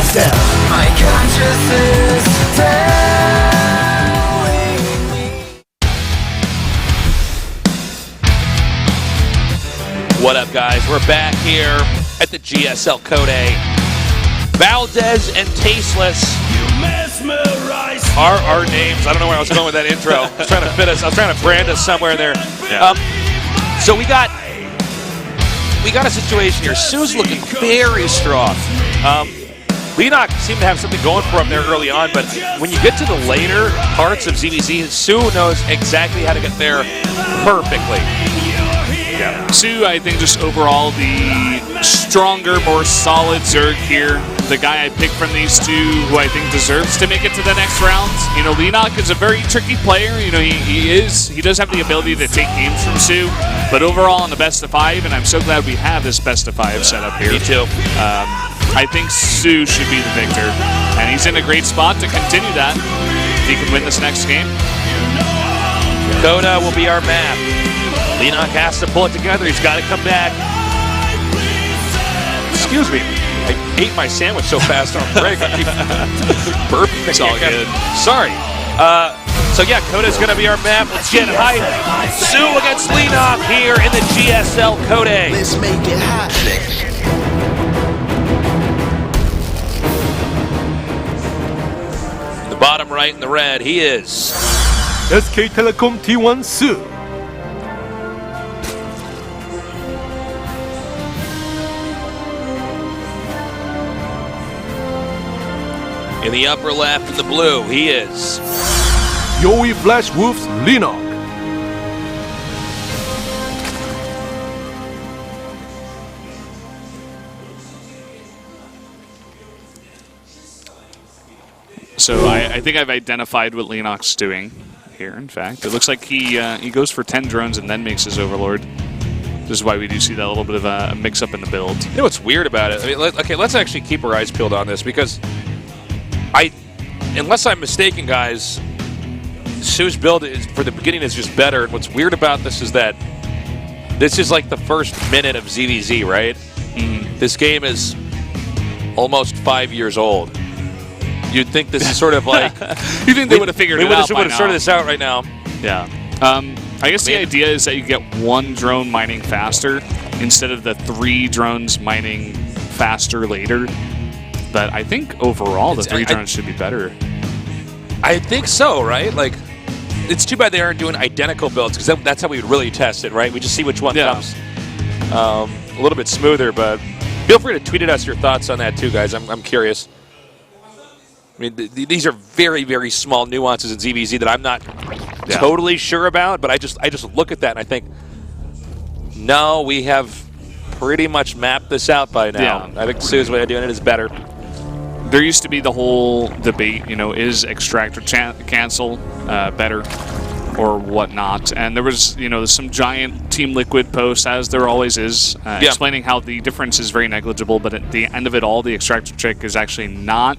GSL. My conscience is telling me. What up, guys? We're back here at the GSL Code A. Valdez and Tasteless are our names. I don't know where I was going with that intro. I was trying to fit us. I was trying to brand us somewhere there. Yeah. So we got a situation here. soO's looking very strong. Leenock seemed to have something going for him there early on, but when you get to the later parts of ZvZ, soO knows exactly how to get there perfectly. Yeah. soO, I think, just overall the stronger, more solid Zerg here. The guy I picked from these two who I think deserves to make it to the next round. You know, Leenock is a very tricky player. You know, he does have the ability to take games from soO, but overall in the best of 5, and I'm so glad we have this best of 5 set up here. Me too. I think soO should be the victor, and he's in a great spot to continue that if he can win this next game. Coda will be our map. Leenock has to pull it together. He's got to come back. Excuse me. I ate my sandwich so fast on break. I keep burping. It's all good. Sorry. So yeah, Coda's going to be our map. Let's get hype. soO against Leenock here in the GSL Code A. Let's make it hot. The bottom right in the red, he is SK Telecom T1 soO. in the upper left in the blue. He is Yowie Flash Wolves Leenock. So I think I've identified what Leenock's doing here, in fact. It looks like he goes for 10 drones and then makes his Overlord. This is why we do see that little bit of a mix-up in the build. You know what's weird about it? I mean, okay, let's actually keep our eyes peeled on this, because unless I'm mistaken, guys, soO's build for the beginning is just better. And what's weird about this is that this is like the first minute of ZvZ, right? This game is almost 5 years old. You'd think this is sort of like... You think they would have figured it out We would have sorted this out right now. Yeah. I guess the idea is that you get one drone mining faster instead of the 3 drones mining faster later. But I think overall the 3 drones should be better. I think so, right? Like, it's too bad they aren't doing identical builds, because that's how we would really test it, right? We just see which one comes a little bit smoother. But feel free to tweet at us your thoughts on that too, guys. I'm curious. I mean, these are very, very small nuances in ZvZ that I'm not totally sure about, but I just look at that and I think, no, we have pretty much mapped this out by now. I think soO's way of doing it is better. There used to be the whole debate, you know, is extractor cancel better or whatnot? And there was, you know, some giant Team Liquid posts, as there always is, explaining how the difference is very negligible, but at the end of it all, the extractor trick is actually not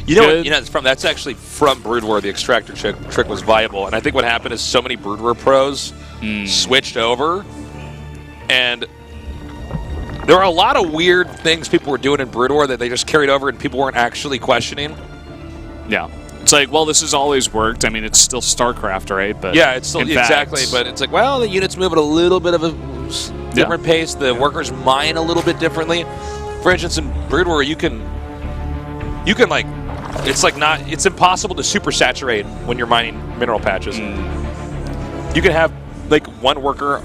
good. That's actually from Brood War. The extractor trick was viable, and I think what happened is so many Brood War pros switched over, and there are a lot of weird things people were doing in Brood War that they just carried over and people weren't actually questioning. Yeah. It's like, well, this has always worked. I mean, it's still StarCraft, right? But yeah, it's still exactly. But it's like, well, the units move at a little bit of a different pace. The workers mine a little bit differently. For instance, in Brood War, you can like, it's impossible to super saturate when you're mining mineral patches. You can have like one worker,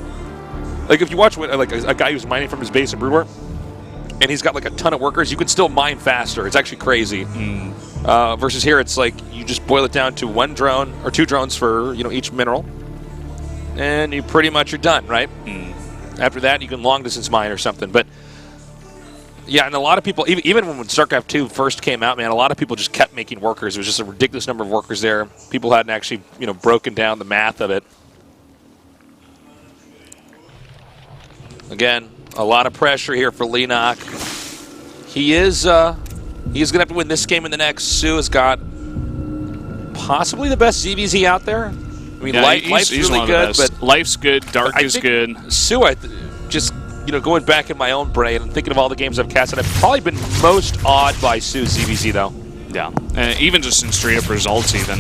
like if you watch like a guy who's mining from his base in Brood War, and he's got like a ton of workers, you can still mine faster. It's actually crazy. Versus here, it's like you just boil it down to 1 drone or 2 drones for each mineral, and you pretty much are done, right? After that, you can long distance mine or something. But yeah, and a lot of people, even when StarCraft II first came out, man, a lot of people just kept making workers. It was just a ridiculous number of workers there. People hadn't actually broken down the math of it. Again, a lot of pressure here for Leenock. He is going to have to win this game and the next. soO has got possibly the best ZvZ out there. I mean, life's he's really one good, of the best. But life's good, dark is good. soO, going back in my own brain and thinking of all the games I've casted, I've probably been most awed by soO ZvZ though. Yeah, even just in straight-up results even.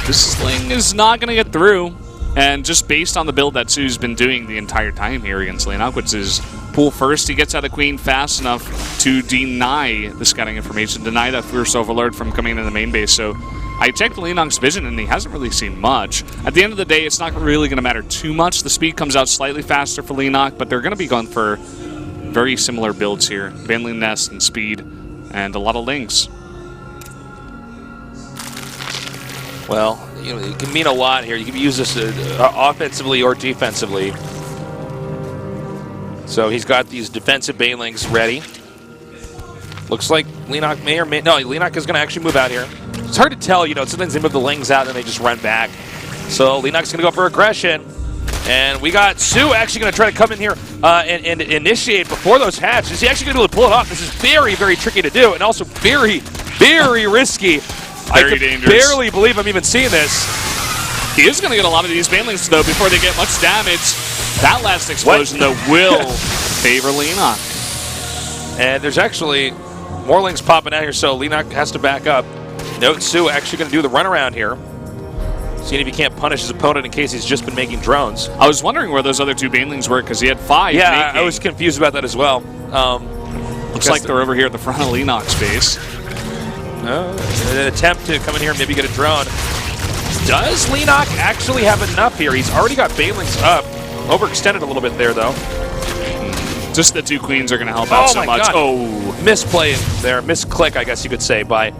This sling is not going to get through. And just based on the build that soO's been doing the entire time here against Leenock, which is pull first, he gets out of Queen fast enough to deny the scouting information, deny that first Overlord from coming into the main base. So I checked Leenock's vision, and he hasn't really seen much. At the end of the day, it's not really going to matter too much. The speed comes out slightly faster for Leenock, but they're going to be going for very similar builds here. Baneling Nest and speed, and a lot of links. Well, it can mean a lot here. You can use this offensively or defensively. So he's got these defensive banelings ready. Looks like Leenock may or may... No, Leenock is going to actually move out here. It's hard to tell, sometimes they move the lings out and they just run back. So Leenock's going to go for aggression. And we got soO actually going to try to come in here and initiate before those hatch. Is he actually going to be able to pull it off? This is very, very tricky to do, and also very, very risky. Very dangerous. Barely believe I'm even seeing this. He is going to get a lot of these banelings, though, before they get much damage. That last explosion, though, will favor Leenock. And there's actually more lings popping out here, so Leenock has to back up. Note soO actually going to do the runaround here. Seeing if he can't punish his opponent in case he's just been making drones. I was wondering where those other two banelings were, because he had 5 Yeah, making. I was confused about that as well. Looks like they're over here at the front of Leenock's base. An attempt to come in here and maybe get a drone. Does Leenock actually have enough here? He's already got banelings up. Overextended a little bit there, though. Just the 2 queens are going to help out so much. God. Oh, Misplay there, misclick, I guess you could say, by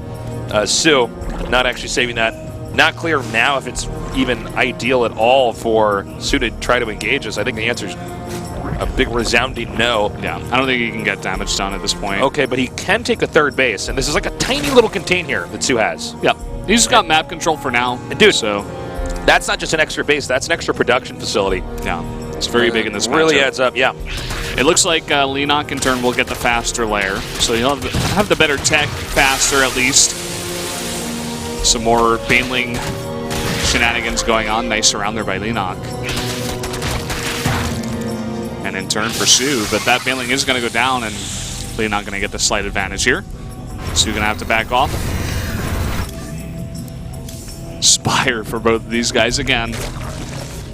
soO. Not actually saving that. Not clear now if it's even ideal at all for soO to try to engage us. I think the answer is a big resounding no. Yeah, I don't think he can get damage done at this point. Okay, but he can take the third base, and this is like a tiny little contain here that soO has. Yep. He's got map control for now. And dude, so that's not just an extra base, that's an extra production facility. Yeah, it's very big in this matchup. Really adds up, yeah. It looks like Leenock in turn will get the faster layer, so he'll have the better tech faster at least. Some more baneling shenanigans going on. Nice surround there by Leenock. And in turn for soO, but that baneling is going to go down, and Leenock going to get the slight advantage here. soO going to have to back off. Spire for both of these guys again.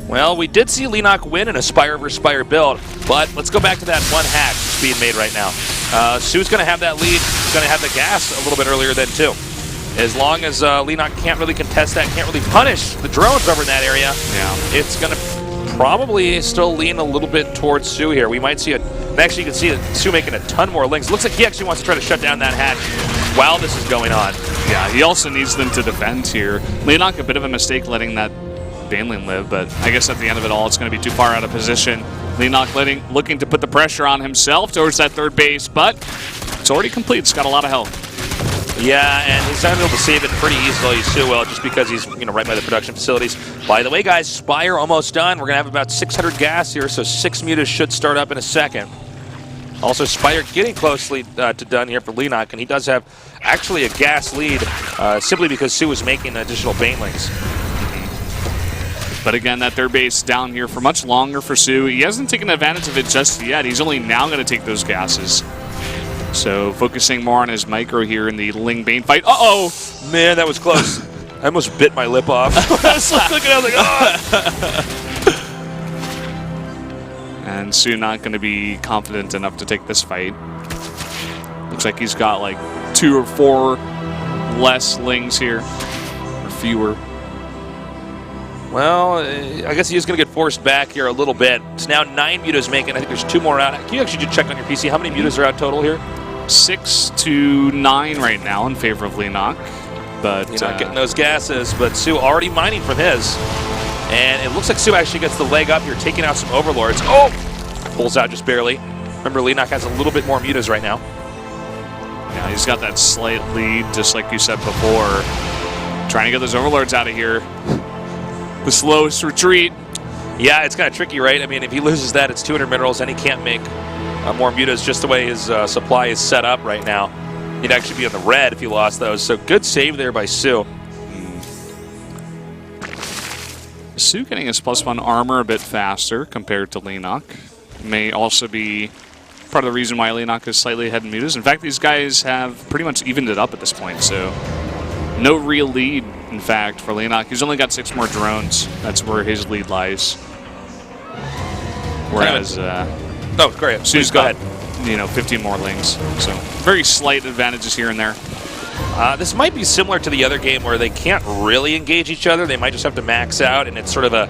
Well, we did see Leenock win in a Spire versus Spire build, but let's go back to that one hatch that's being made right now. soO's going to have that lead. He's going to have the gas a little bit earlier then, too. As long as Leenock can't really contest that, can't really punish the drones over in that area, yeah, it's going to probably still lean a little bit towards soO here. We might see it. Actually, you can see soO making a ton more links. Looks like he actually wants to try to shut down that hatch while this is going on. Yeah, he also needs them to defend here. Leenock, a bit of a mistake letting that baneling live, but I guess at the end of it all, it's going to be too far out of position. Leenock looking to put the pressure on himself towards that third base, but it's already complete. It's got a lot of health. Yeah, and he's not able to save it pretty easily, soO will, just because he's right by the production facilities. By the way, guys, Spire almost done. We're going to have about 600 gas here, so 6 mutas should start up in a second. Also, Spire getting closely to done here for Leenock, and he does have actually a gas lead simply because soO is making additional banelings. But again, that third base down here for much longer for soO. He hasn't taken advantage of it just yet. He's only now going to take those gases. So focusing more on his micro here in the Ling Bane fight. Uh-oh! Man, that was close. I almost bit my lip off. I was looking, I was like, oh! And soO not going to be confident enough to take this fight. Looks like he's got like 2 or 4 less Lings here, or fewer. Well, I guess he is going to get forced back here a little bit. It's now 9 mutas making. I think there's 2 more out. Can you actually just check on your PC? How many mutas are out total here? 6 to 9 right now in favor of Leenock. But he's not getting those gases, but soO already mining from his. And it looks like soO actually gets the leg up here, taking out some Overlords. Oh! Pulls out just barely. Remember, Leenock has a little bit more mutas right now. Yeah, he's got that slight lead, just like you said before. Trying to get those Overlords out of here. The slowest retreat. Yeah, it's kind of tricky, right? I mean, if he loses that, it's 200 minerals, and he can't make more mutas just the way his supply is set up right now. He'd actually be in the red if he lost those. So good save there by soO. soO getting his +1 armor a bit faster compared to Leenock. may also be part of the reason why Leenock is slightly ahead in Mutas. In fact, these guys have pretty much evened it up at this point, so no real lead, in fact, for Leenock. He's only got 6 more drones. That's where his lead lies. Whereas oh, great. Su's Go got, ahead. 15 more lings. So very slight advantages here and there. This might be similar to the other game where they can't really engage each other. They might just have to max out, and it's sort of a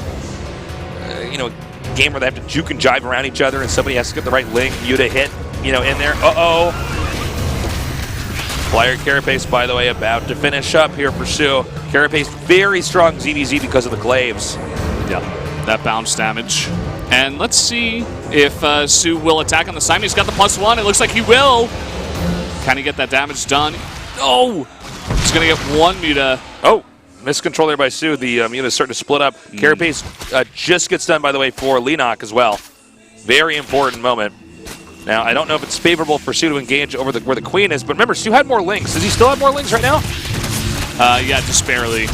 game where they have to juke and jive around each other, and somebody has to get the right link, you to hit, in there. Uh-oh. Flyer Carapace, by the way, about to finish up here for soO. Carapace, very strong ZvZ because of the glaives. Yeah, that bounce damage. And let's see if soO will attack on the side. He's got the +1. It looks like he will. Kind of get that damage done. Oh! He's going to get 1 Muta. Oh, miscontrol there by soO. The Muta is starting to split up. Carapace just gets done, by the way, for Leenock as well. Very important moment. Now, I don't know if it's favorable for soO to engage over where the queen is, but remember, soO had more links. Does he still have more links right now? Yeah, just barely.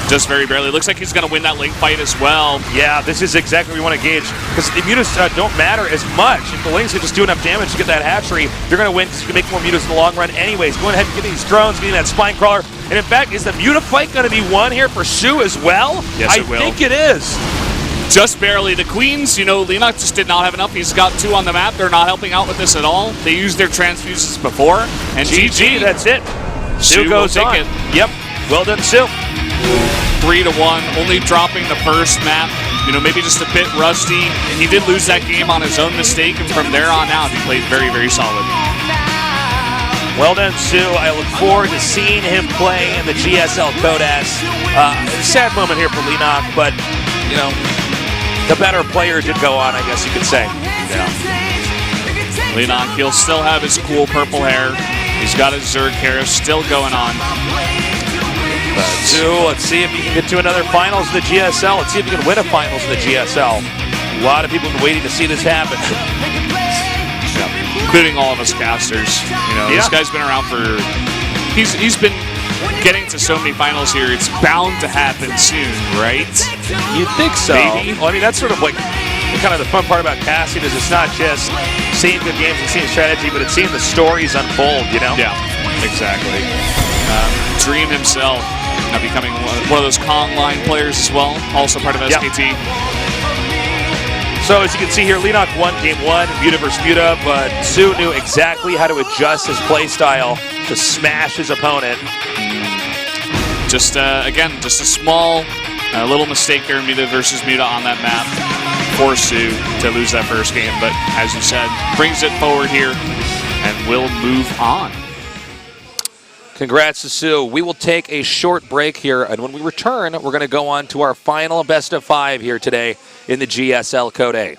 Just very barely. Looks like he's going to win that link fight as well. Yeah, this is exactly what we want to gauge, because the mutas don't matter as much. If the links can just do enough damage to get that hatchery, you're going to win because you can make more mutas in the long run anyways. Going ahead and getting these drones, getting that spine crawler. And in fact, is the muta fight going to be won here for soO as well? Yes, it will. I think it is. Just barely. The queens, Leenock just did not have enough. He's got 2 on the map. They're not helping out with this at all. They used their transfuses before. And GG. That's it. soO goes will on. take it. Yep. Well done, soO. 3-1, only dropping the first map. Maybe just a bit rusty. He did lose that game on his own mistake, and from there on out, he played very, very solid. Well done, soO. I look forward to seeing him play in the GSL Code S. Sad moment here for Leenock, but, the better player did go on, I guess you could say. Yeah. Leenock, he'll still have his cool purple hair. He's got his Zerg hair still going on. soO, let's see if he can get to another finals of the GSL. Let's see if he can win a finals of the GSL. A lot of people have been waiting to see this happen. Yeah. Including all of us casters. This guy's been around for... He's been getting to so many finals here. It's bound to happen soon, right? You'd think so. Maybe. Well, I mean, that's sort of like kind of the fun part about casting is it's not just seeing good games and seeing strategy, but it's seeing the stories unfold, Yeah, exactly. Dream himself becoming one of those Kong line players as well, also part of SKT. So as you can see here, Leenock won game 1, Muta versus Muta, but soO knew exactly how to adjust his play style to smash his opponent. Just again, just a small little mistake there, Muta versus Muta on that map for soO to lose that first game, but as you said, brings it forward here and will move on. Congrats to soO. We will take a short break here, and when we return, we're going to go on to our final best of 5 here today in the GSL Code A.